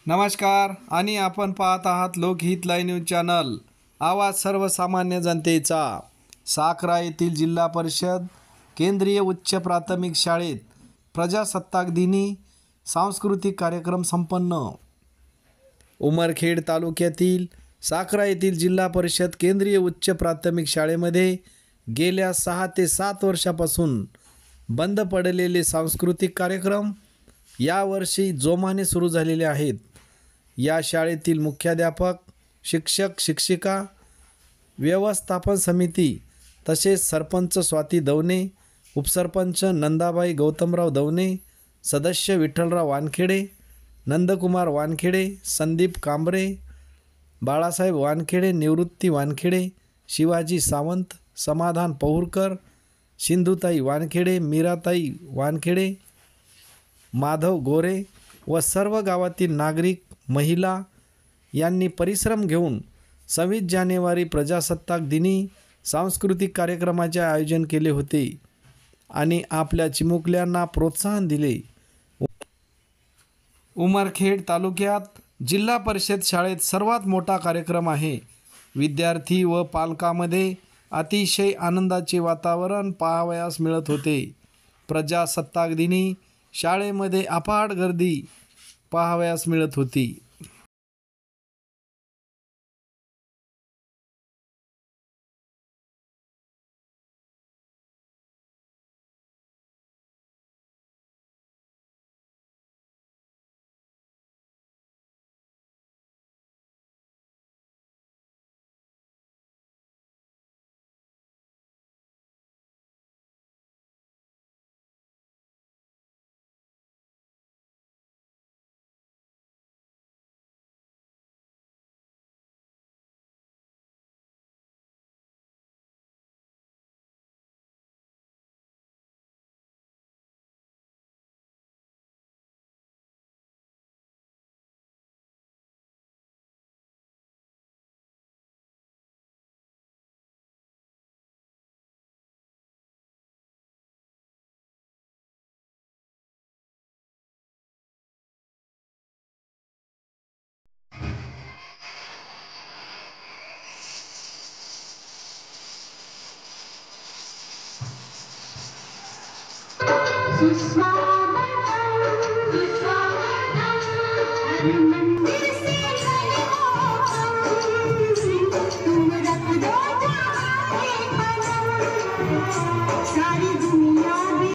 नमस्कार आणि आपण पाहत आहात लोकहित लाईव्ह न्यूज चॅनल, आवाज सर्वसामान्य जनतेचा। साखरा येथील जिल्हा परिषद केंद्रीय उच्च प्राथमिक शाळेत प्रजासत्ताक दिनी सांस्कृतिक कार्यक्रम संपन्न। उमरखेड तालुक्यातील साखरा येथील जिल्हा परिषद केंद्रीय उच्च प्राथमिक शाळेमध्ये गेल्या 6 ते 7 वर्षापासून बंद पडलेले सांस्कृतिक कार्यक्रम यावर्षी जोमाने सुरू झालेले आहेत। या शाळेतील मुख्याध्यापक, शिक्षक, शिक्षिका, व्यवस्थापन समिती तसेच सरपंच स्वाती दवणे, उपसरपंच नंदाबाई गौतमराव दवणे, सदस्य विठ्ठलराव वानखेडे, नंदकुमार वानखेडे, संदीप कांबरे, बाळासाहेब वानखेडे, निवृत्ती वानखेडे, शिवाजी सावंत, समाधान पौरकर, सिंधुताई वानखेडे, मीराताई वानखेडे, माधव गोरे व सर्व गावातील नागरिक, महिला यांनी परिश्रम घेऊन 26 जानेवारी प्रजासत्ताक दिनी सांस्कृतिक कार्यक्रमाचे आयोजन केले होते आणि आपल्या चिमुकल्यांना प्रोत्साहन दिले। उमरखेड तालुक्यात जिल्हा परिषद शाळेत सर्वात मोठा कार्यक्रम आहे। विद्यार्थी व पालकांमध्ये अतिशय आनंदाचे वातावरण पाहावयास मिळत होते। प्रजासत्ताक दिनी शाळेमध्ये अफाट गर्दी पाहावयास मिळत होती। सारी